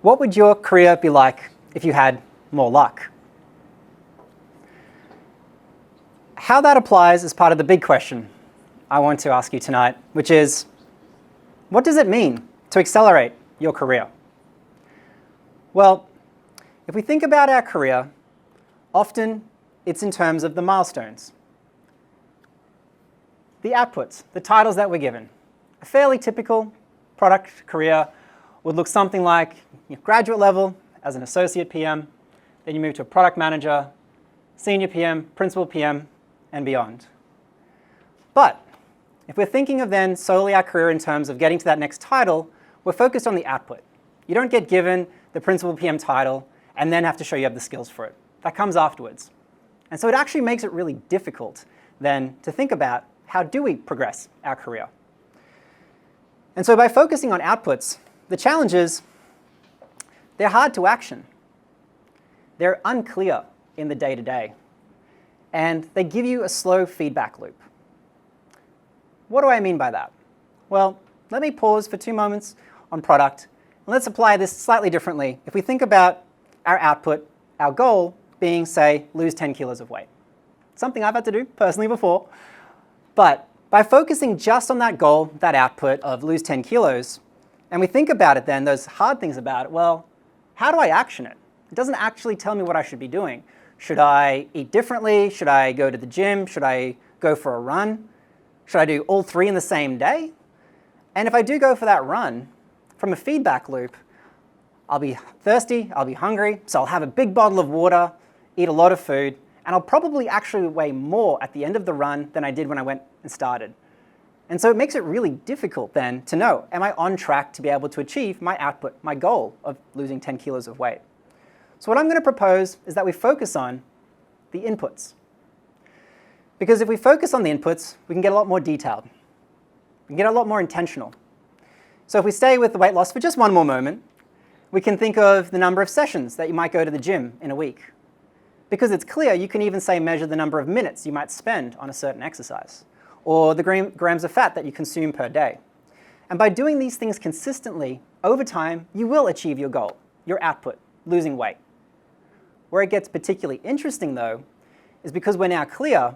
What would your career be like if you had more luck? How that applies is part of the big question I want to ask you tonight, which is, what does it mean to accelerate your career? Well, if we think about our career, often it's in terms of the milestones, the outputs, the titles that we're given. A fairly typical product career would look something like graduate level as an associate PM, then you move to a product manager, senior PM, principal PM, and beyond. But if we're thinking of then solely our career in terms of getting to that next title, we're focused on the output. You don't get given the principal PM title and then have to show you have the skills for it. That comes afterwards. And so it actually makes it really difficult then to think about how do we progress our career. And so by focusing on outputs, the challenge is they're hard to action. They're unclear in the day-to-day. And they give you a slow feedback loop. What do I mean by that? Well, let me pause for 2 moments on product. And let's apply this slightly differently. If we think about our output, our goal being, say, lose 10 kilos of weight. Something I've had to do personally before. But by focusing just on that goal, that output of lose 10 kilos, and we think about it then, those hard things about it, well, how do I action it? It doesn't actually tell me what I should be doing. Should I eat differently? Should I go to the gym? Should I go for a run? Should I do all 3 in the same day? And if I do go for that run, from a feedback loop, I'll be thirsty, I'll be hungry, so I'll have a big bottle of water, eat a lot of food, and I'll probably actually weigh more at the end of the run than I did when I went and started. And so it makes it really difficult then to know, am I on track to be able to achieve my output, my goal of losing 10 kilos of weight? So what I'm going to propose is that we focus on the inputs. Because if we focus on the inputs, we can get a lot more detailed. We can get a lot more intentional. So if we stay with the weight loss for just one more moment, we can think of the number of sessions that you might go to the gym in a week. Because it's clear, you can even say measure the number of minutes you might spend on a certain exercise, or the grams of fat that you consume per day. And by doing these things consistently, over time, you will achieve your goal, your output, losing weight. Where it gets particularly interesting, though, is because we're now clear,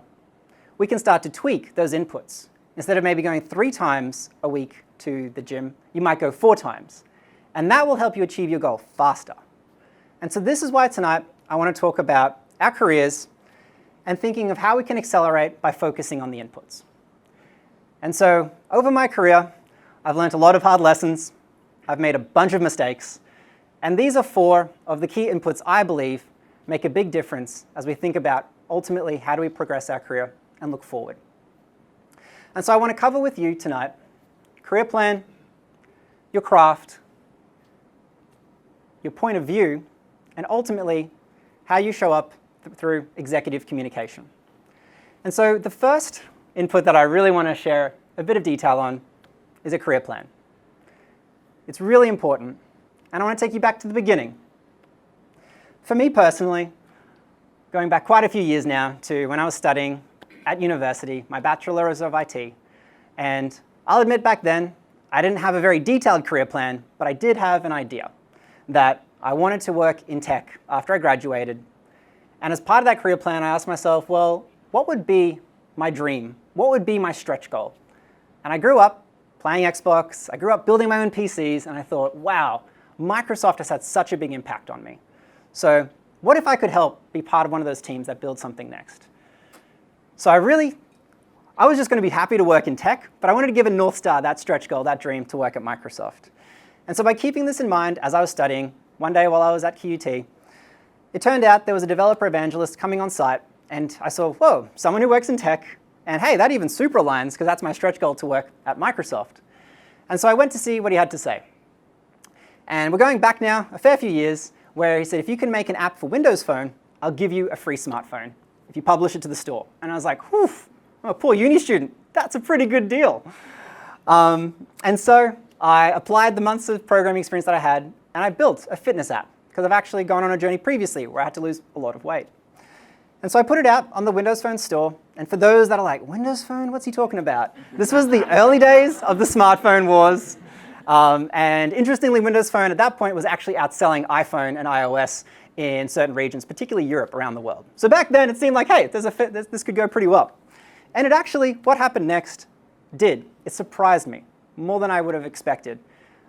we can start to tweak those inputs. Instead of maybe going 3 times a week to the gym, you might go 4 times. And that will help you achieve your goal faster. And so this is why tonight I want to talk about our careers and thinking of how we can accelerate by focusing on the inputs. And so over my career, I've learned a lot of hard lessons. I've made a bunch of mistakes. And these are 4 of the key inputs I believe make a big difference as we think about ultimately how do we progress our career and look forward. And so I want to cover with you tonight career plan, your craft, your point of view, and ultimately how you show up through executive communication. And so the first input that I really want to share a bit of detail on is a career plan. It's really important, and I want to take you back to the beginning. For me personally, going back quite a few years now to when I was studying at university, my bachelor's of IT, and I'll admit back then, I didn't have a very detailed career plan, but I did have an idea that I wanted to work in tech after I graduated. And as part of that career plan, I asked myself, well, what would be my dream? What would be my stretch goal? And I grew up playing Xbox, I grew up building my own PCs, and I thought, wow, Microsoft has had such a big impact on me. So what if I could help be part of one of those teams that builds something next? So I was just going to be happy to work in tech, but I wanted to give a North Star, that stretch goal, that dream, to work at Microsoft. And so by keeping this in mind as I was studying, one day while I was at QUT, it turned out there was a developer evangelist coming on site, and I saw, whoa, someone who works in tech, and hey, that even super aligns, because that's my stretch goal to work at Microsoft. And so I went to see what he had to say. And we're going back now a fair few years, where he said, if you can make an app for Windows Phone, I'll give you a free smartphone if you publish it to the store. And I was like, whew, I'm a poor uni student. That's a pretty good deal. And so I applied the months of programming experience that I had, and I built a fitness app, because I've actually gone on a journey previously where I had to lose a lot of weight. And so I put it out on the Windows Phone store, and for those that are like, Windows Phone, what's he talking about? This was the early days of the smartphone wars, And interestingly, Windows Phone at that point was actually outselling iPhone and iOS in certain regions, particularly Europe, around the world. So back then, it seemed like, hey, this could go pretty well. And it actually, what happened next did. It surprised me more than I would have expected.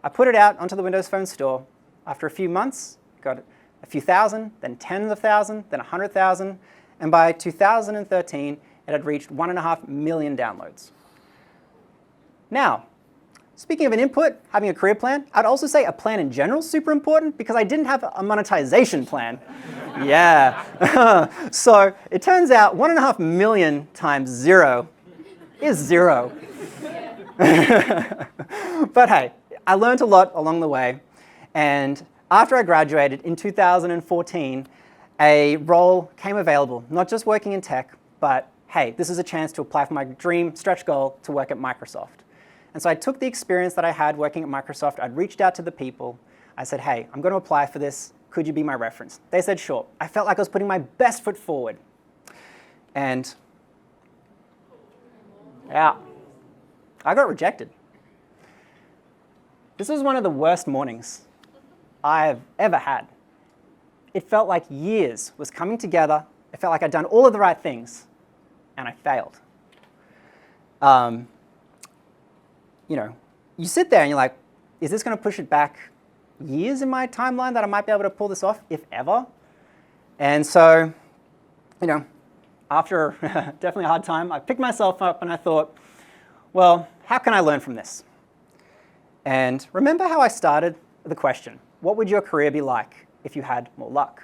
I put it out onto the Windows Phone store. After a few months, got a few thousand, then tens of thousands, then 100,000. And by 2013, it had reached 1.5 million downloads. Now, speaking of an input, having a career plan, I'd also say a plan in general is super important because I didn't have a monetization plan. Yeah. So it turns out 1.5 million times 0 is 0. But hey, I learned a lot along the way. And after I graduated in 2014, a role came available, not just working in tech, but hey, this is a chance to apply for my dream stretch goal to work at Microsoft. And so I took the experience that I had working at Microsoft, I'd reached out to the people, I said, hey, I'm going to apply for this, could you be my reference? They said, sure. I felt like I was putting my best foot forward. And yeah, I got rejected. This was one of the worst mornings I've ever had. It felt like years was coming together. It felt like I'd done all of the right things, and I failed. You sit there and you're like, is this going to push it back years in my timeline that I might be able to pull this off, if ever? And so, after definitely a hard time, I picked myself up and I thought, well, how can I learn from this? And remember how I started the question, what would your career be like if you had more luck?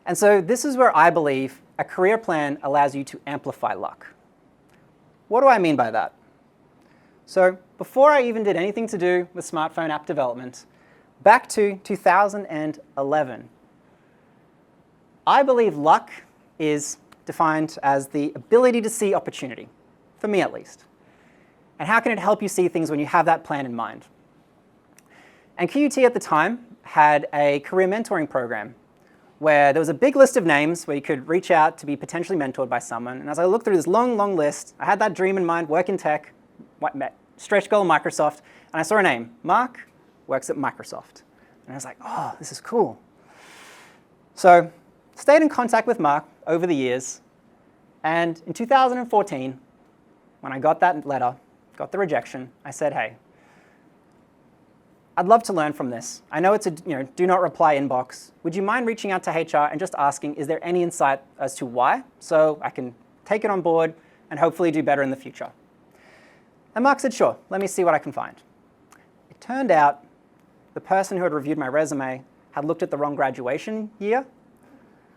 And so this is where I believe a career plan allows you to amplify luck. What do I mean by that? So before I even did anything to do with smartphone app development, back to 2011, I believe luck is defined as the ability to see opportunity, for me at least. And how can it help you see things when you have that plan in mind? And QUT at the time had a career mentoring program where there was a big list of names where you could reach out to be potentially mentored by someone. And as I looked through this long, long list, I had that dream in mind, work in tech, stretch goal Microsoft, and I saw a name, Mark, works at Microsoft. And I was like, oh, this is cool. So stayed in contact with Mark over the years, and in 2014, when I got that letter, got the rejection, I said, hey, I'd love to learn from this. I know it's a do not reply inbox. Would you mind reaching out to HR and just asking, is there any insight as to why? So I can take it on board and hopefully do better in the future. And Mark said, sure, let me see what I can find. It turned out the person who had reviewed my resume had looked at the wrong graduation year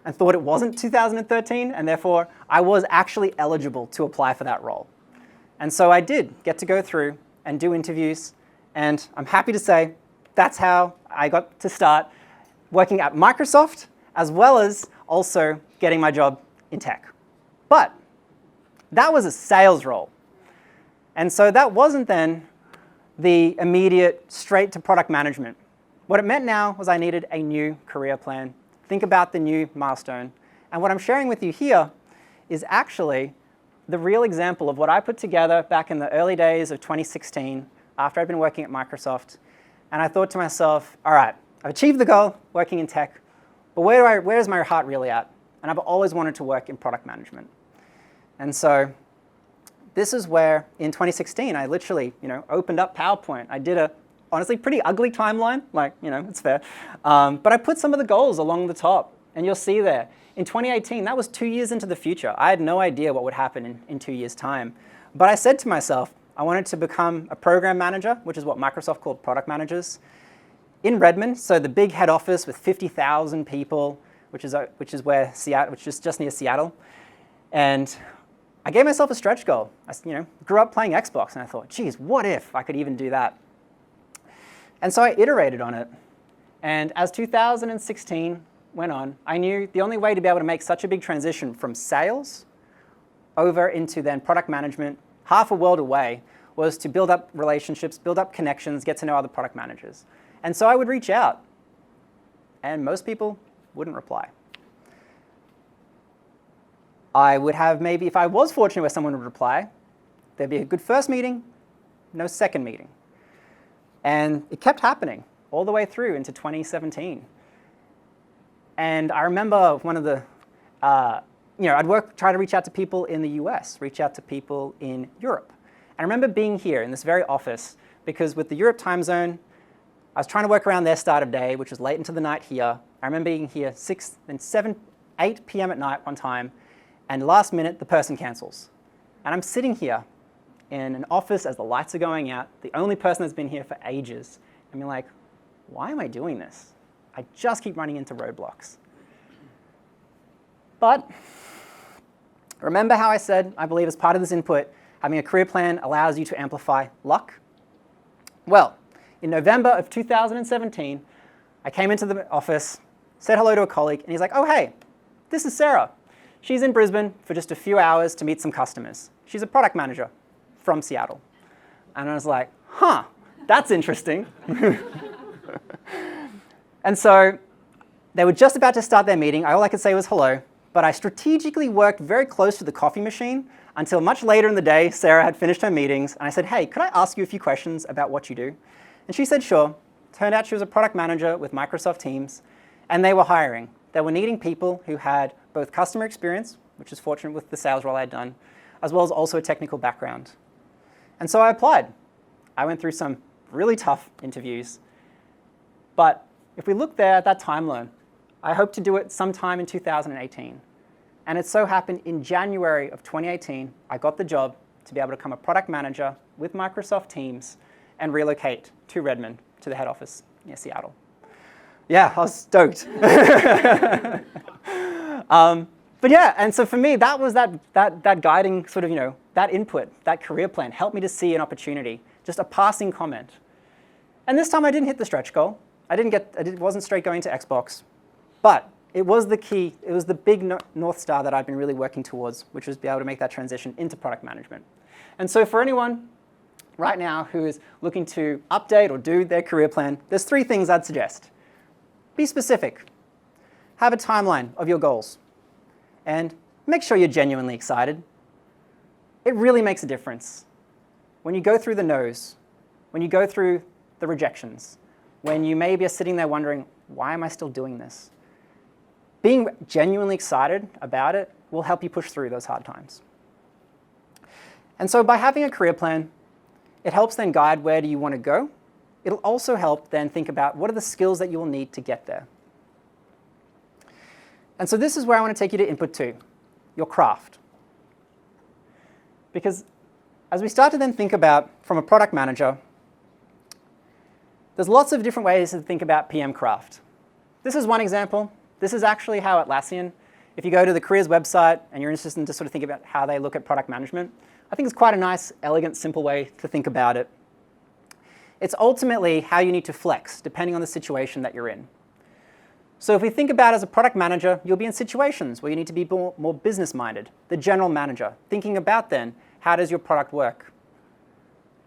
and thought it wasn't 2013, and therefore I was actually eligible to apply for that role. And so I did get to go through and do interviews, and I'm happy to say that's how I got to start working at Microsoft, as well as also getting my job in tech. But that was a sales role. And so that wasn't then the immediate straight to product management. What it meant now was I needed a new career plan. Think about the new milestone. And what I'm sharing with you here is actually the real example of what I put together back in the early days of 2016 after I'd been working at Microsoft. And I thought to myself, all right, I've achieved the goal working in tech, but where's my heart really at? And I've always wanted to work in product management. And so this is where, in 2016, I literally, opened up PowerPoint. I did a, honestly, pretty ugly timeline, it's fair. But I put some of the goals along the top, and you'll see there. In 2018, that was 2 years into the future. I had no idea what would happen in 2 years' time. But I said to myself, I wanted to become a program manager, which is what Microsoft called product managers, in Redmond, so the big head office with 50,000 people, which is just near Seattle. And I gave myself a stretch goal. I grew up playing Xbox, and I thought, geez, what if I could even do that? And so I iterated on it. And as 2016 went on, I knew the only way to be able to make such a big transition from sales over into then product management, half a world away, was to build up relationships, build up connections, get to know other product managers. And so I would reach out, and most people wouldn't reply. I would have maybe, if I was fortunate where someone would reply, there'd be a good first meeting, no second meeting. And it kept happening all the way through into 2017. And I remember one of the, I'd try to reach out to people in the US, reach out to people in Europe. And I remember being here in this very office because with the Europe time zone, I was trying to work around their start of day, which was late into the night here. I remember being here 8 p.m. at night one time, and last minute, the person cancels. And I'm sitting here in an office as the lights are going out, the only person that's been here for ages. And you're like, why am I doing this? I just keep running into roadblocks. But remember how I said, I believe as part of this input, having a career plan allows you to amplify luck? Well, in November of 2017, I came into the office, said hello to a colleague, and he's like, oh, hey, this is Sarah. She's in Brisbane for just a few hours to meet some customers. She's a product manager from Seattle. And I was like, huh, that's interesting. And so they were just about to start their meeting. All I could say was hello. But I strategically worked very close to the coffee machine until much later in the day, Sarah had finished her meetings. And I said, hey, could I ask you a few questions about what you do? And she said, sure. Turned out she was a product manager with Microsoft Teams. And they were hiring. They were needing people who had both customer experience, which is fortunate with the sales role I'd done, as well as also a technical background. And so I applied. I went through some really tough interviews. But if we look there at that timeline, I hope to do it sometime in 2018. And it so happened in January of 2018, I got the job to be able to become a product manager with Microsoft Teams and relocate to Redmond, to the head office near Seattle. Yeah, I was stoked. But yeah, and so for me, that was that guiding sort of, that input, that career plan helped me to see an opportunity, just a passing comment. And this time I didn't hit the stretch goal. It wasn't straight going to Xbox, but it was the key, it was the big North Star that I've been really working towards, which was be able to make that transition into product management. And so for anyone right now who is looking to update or do their career plan, there's 3 things I'd suggest. Be specific. Have a timeline of your goals. And make sure you're genuinely excited. It really makes a difference. When you go through the no's, when you go through the rejections, when you maybe are sitting there wondering, why am I still doing this? Being genuinely excited about it will help you push through those hard times. And so by having a career plan, it helps then guide where do you want to go. It'll also help then think about what are the skills that you will need to get there. And so this is where I want to take you to input 2, your craft. Because as we start to then think about, from a product manager, there's lots of different ways to think about PM craft. This is one example. This is actually how Atlassian, if you go to the careers website and you're interested in to sort of think about how they look at product management, I think it's quite a nice, elegant, simple way to think about it. It's ultimately how you need to flex, depending on the situation that you're in. So if we think about as a product manager, you'll be in situations where you need to be more business-minded, the general manager, thinking about then, how does your product work?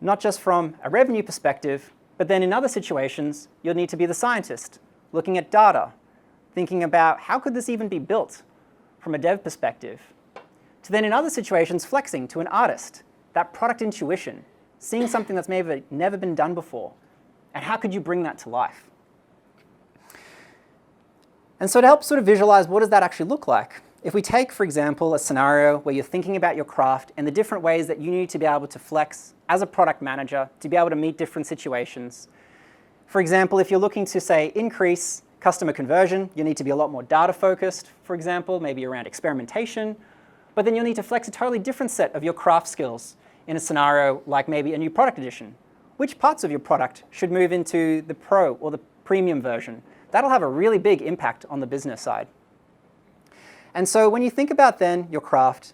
Not just from a revenue perspective, but then in other situations, you'll need to be the scientist, looking at data, thinking about how could this even be built from a dev perspective, to then in other situations, flexing to an artist, that product intuition, seeing something that's maybe never been done before, and how could you bring that to life? And so to help sort of visualize what does that actually look like, if we take, for example, a scenario where you're thinking about your craft and the different ways that you need to be able to flex as a product manager to be able to meet different situations. For example, if you're looking to, say, increase customer conversion, you need to be a lot more data focused, for example, maybe around experimentation, but then you'll need to flex a totally different set of your craft skills in a scenario like maybe a new product edition. Which parts of your product should move into the pro or the premium version? That'll have a really big impact on the business side. And so when you think about then your craft,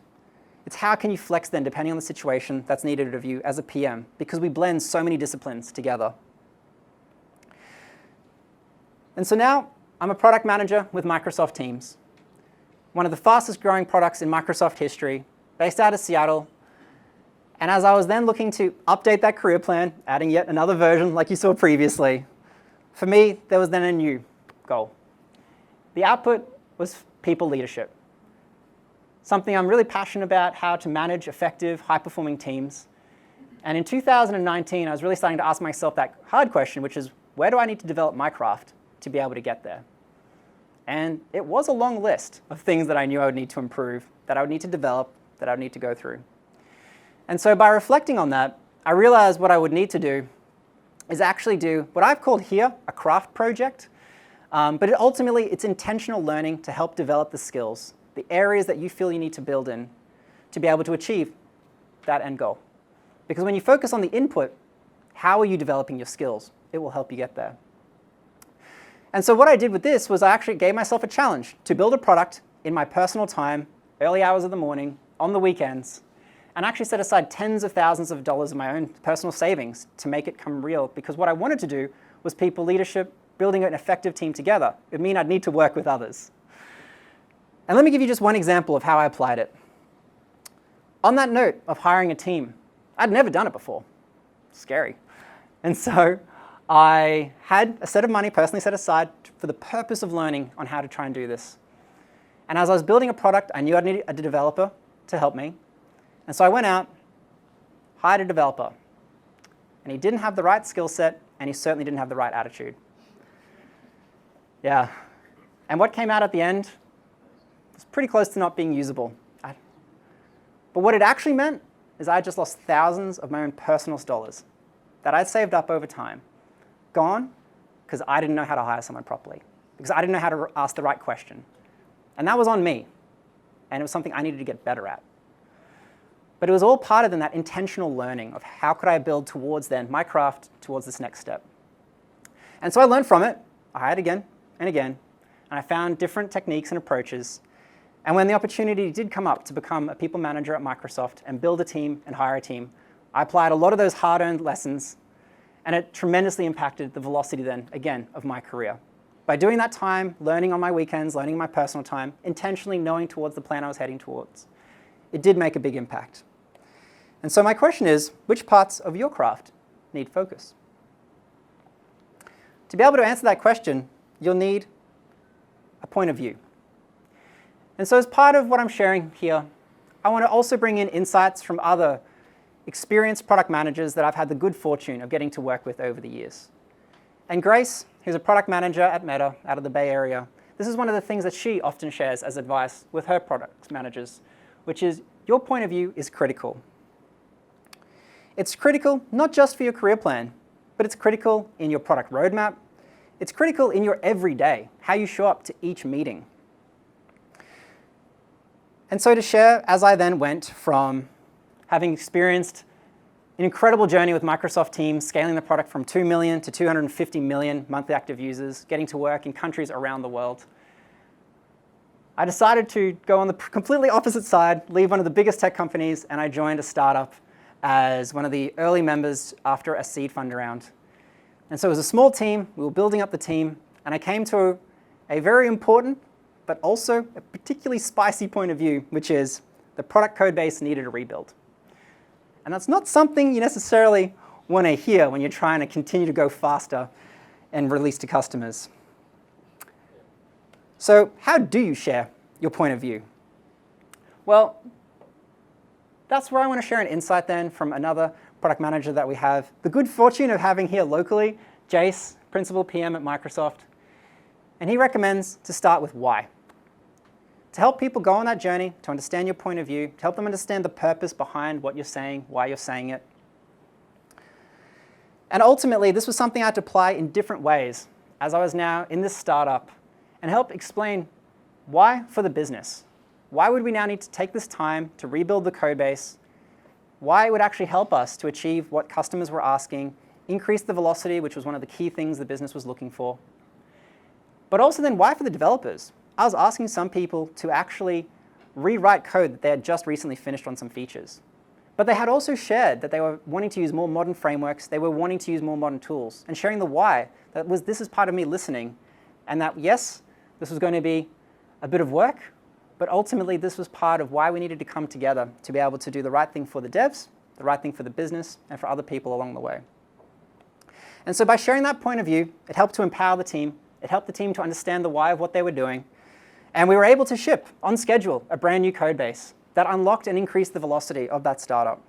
it's how can you flex then depending on the situation that's needed of you as a PM, because we blend so many disciplines together. And so now I'm a product manager with Microsoft Teams, one of the fastest growing products in Microsoft history, based out of Seattle. And as I was then looking to update that career plan, adding yet another version like you saw previously, for me, there was then a new goal. The output was people leadership. Something I'm really passionate about, how to manage effective, high-performing teams. And in 2019, I was really starting to ask myself that hard question, which is, where do I need to develop my craft to be able to get there? And it was a long list of things that I knew I would need to improve, that I would need to develop, that I would need to go through. And so by reflecting on that, I realized what I would need to do is actually do what I've called here a craft project. But ultimately, it's intentional learning to help develop the skills, the areas that you feel you need to build in to be able to achieve that end goal. Because when you focus on the input, how are you developing your skills? It will help you get there. And so what I did with this was I actually gave myself a challenge to build a product in my personal time, early hours of the morning, on the weekends, and actually set aside tens of thousands of dollars of my own personal savings to make it come real. Because what I wanted to do was people leadership, building an effective team together. It would mean I'd need to work with others. And let me give you just one example of how I applied it. On that note of hiring a team, I'd never done it before. Scary. And so I had a set of money personally set aside for the purpose of learning on how to try and do this. And as I was building a product, I knew I'd need a developer to help me. And so I went out, hired a developer. And he didn't have the right skill set, and he certainly didn't have the right attitude. Yeah. And what came out at the end was pretty close to not being usable. But what it actually meant is I just lost thousands of my own personal dollars that I'd saved up over time. Gone because I didn't know how to hire someone properly, because I didn't know how to ask the right question. And that was on me. And it was something I needed to get better at. But it was all part of that intentional learning of how could I build towards then my craft towards this next step. And so I learned from it. I hired again and again. And I found different techniques and approaches. And when the opportunity did come up to become a people manager at Microsoft and build a team and hire a team, I applied a lot of those hard-earned lessons, and it tremendously impacted the velocity then, again, of my career. By doing that time, learning on my weekends, learning my personal time, intentionally knowing towards the plan I was heading towards, it did make a big impact. And so my question is, which parts of your craft need focus? To be able to answer that question, you'll need a point of view. And so as part of what I'm sharing here, I want to also bring in insights from other experienced product managers that I've had the good fortune of getting to work with over the years. And Grace, who's a product manager at Meta out of the Bay Area, this is one of the things that she often shares as advice with her product managers, which is your point of view is critical. It's critical not just for your career plan, but it's critical in your product roadmap. It's critical in your everyday, how you show up to each meeting. And so to share, as I then went from having experienced an incredible journey with Microsoft Teams, scaling the product from 2 million to 250 million monthly active users, getting to work in countries around the world, I decided to go on the completely opposite side, leave one of the biggest tech companies, and I joined a startup as one of the early members after a seed fund round. And so it was a small team, we were building up the team, and I came to a very important but also a particularly spicy point of view, which is the product code base needed a rebuild. And that's not something you necessarily want to hear when you're trying to continue to go faster and release to customers. So how do you share your point of view? Well, that's where I want to share an insight then from another product manager that we have the good fortune of having here locally, Jace, Principal PM at Microsoft. And he recommends to start with why. To help people go on that journey, to understand your point of view, to help them understand the purpose behind what you're saying, why you're saying it. And ultimately, this was something I had to apply in different ways as I was now in this startup and help explain why for the business. Why would we now need to take this time to rebuild the code base? Why it would actually help us to achieve what customers were asking, increase the velocity, which was one of the key things the business was looking for. But also then why for the developers? I was asking some people to actually rewrite code that they had just recently finished on some features. But they had also shared that they were wanting to use more modern frameworks, they were wanting to use more modern tools, and sharing the why. This is part of me listening, and that yes, this was going to be a bit of work, but ultimately this was part of why we needed to come together to be able to do the right thing for the devs, the right thing for the business, and for other people along the way. And so by sharing that point of view, it helped to empower the team, it helped the team to understand the why of what they were doing, and we were able to ship, on schedule, a brand new code base that unlocked and increased the velocity of that startup.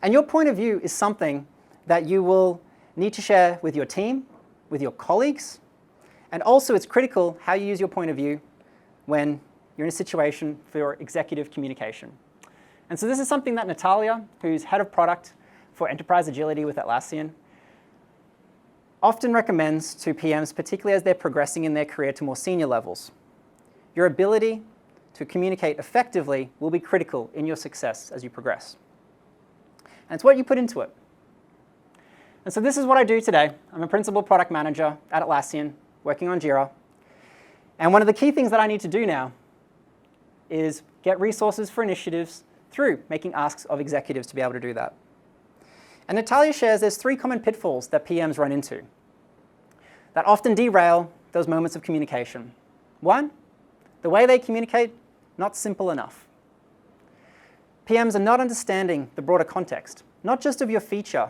And your point of view is something that you will need to share with your team, with your colleagues, and also it's critical how you use your point of view when you're in a situation for your executive communication. And so this is something that Natalia, who's head of product for enterprise agility with Atlassian, often recommends to PMs, particularly as they're progressing in their career to more senior levels. Your ability to communicate effectively will be critical in your success as you progress. And it's what you put into it. And so this is what I do today. I'm a principal product manager at Atlassian, working on Jira. And one of the key things that I need to do now is get resources for initiatives through making asks of executives to be able to do that. And Natalia shares there's 3 common pitfalls that PMs run into that often derail those moments of communication. 1, the way they communicate, not simple enough. PMs are not understanding the broader context, not just of your feature,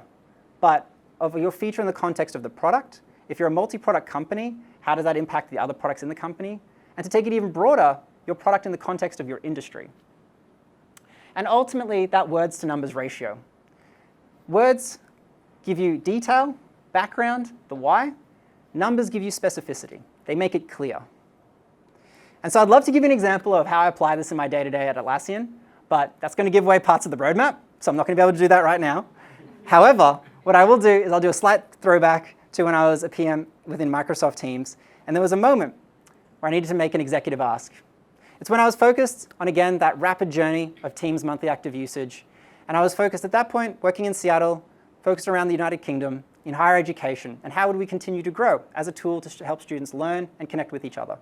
but of your feature in the context of the product. If you're a multi-product company, how does that impact the other products in the company? And to take it even broader, your product in the context of your industry. And ultimately, that words to numbers ratio. Words give you detail, background, the why. Numbers give you specificity. They make it clear. And so I'd love to give you an example of how I apply this in my day-to-day at Atlassian, but that's going to give away parts of the roadmap, so I'm not going to be able to do that right now. However, what I will do is I'll do a slight throwback to when I was a PM within Microsoft Teams, and there was a moment where I needed to make an executive ask. It's when I was focused on, again, that rapid journey of Teams' monthly active usage. And I was focused at that point, working in Seattle, focused around the United Kingdom, in higher education, and how would we continue to grow as a tool to help students learn and connect with each other.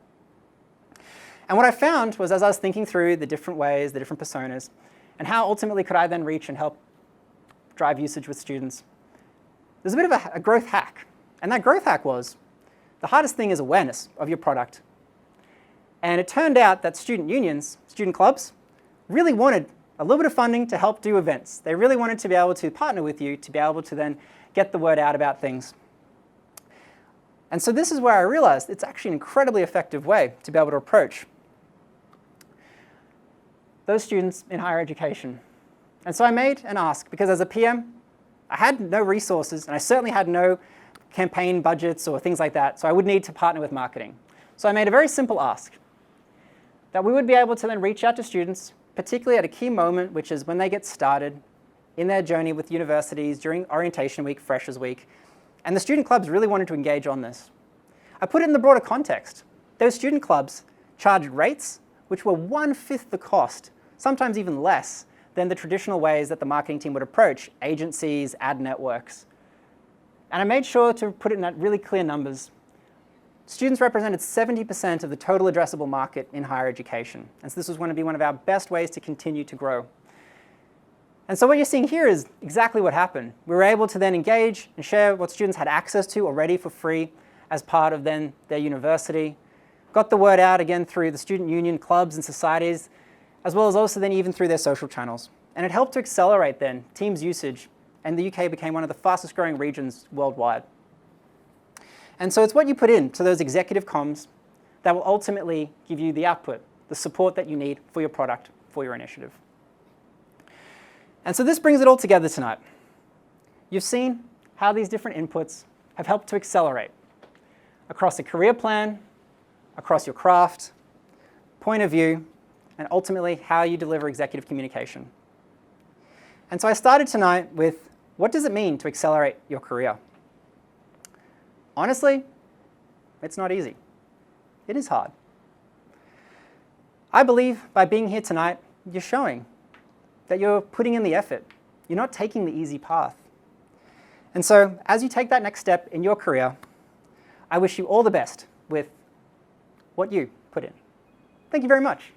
And what I found was as I was thinking through the different ways, the different personas, and how ultimately could I then reach and help drive usage with students, there's a bit of a growth hack. And that growth hack was, the hardest thing is awareness of your product. And it turned out that student unions, student clubs, really wanted a little bit of funding to help do events. They really wanted to be able to partner with you to be able to then get the word out about things. And so this is where I realized it's actually an incredibly effective way to be able to approach those students in higher education. And so I made an ask, because as a PM, I had no resources, and I certainly had no campaign budgets or things like that, so I would need to partner with marketing. So I made a very simple ask, that we would be able to then reach out to students, particularly at a key moment, which is when they get started in their journey with universities during orientation week, freshers week, and the student clubs really wanted to engage on this. I put it in the broader context. Those student clubs charged rates which were 1/5 the cost, sometimes even less, than the traditional ways that the marketing team would approach agencies, ad networks. And I made sure to put it in that really clear numbers. Students represented 70% of the total addressable market in higher education. And so this was going to be one of our best ways to continue to grow. And so what you're seeing here is exactly what happened. We were able to then engage and share what students had access to already for free as part of then their university. Got the word out again through the student union clubs and societies, as well as also then even through their social channels. And it helped to accelerate then Teams usage, and the UK became one of the fastest growing regions worldwide. And so it's what you put into those executive comms that will ultimately give you the output, the support that you need for your product, for your initiative. And so this brings it all together tonight. You've seen how these different inputs have helped to accelerate across a career plan, across your craft, point of view, and ultimately how you deliver executive communication. And so I started tonight with, what does it mean to accelerate your career? Honestly, it's not easy. It is hard. I believe by being here tonight, you're showing that you're putting in the effort. You're not taking the easy path. And so as you take that next step in your career, I wish you all the best with what you put in. Thank you very much.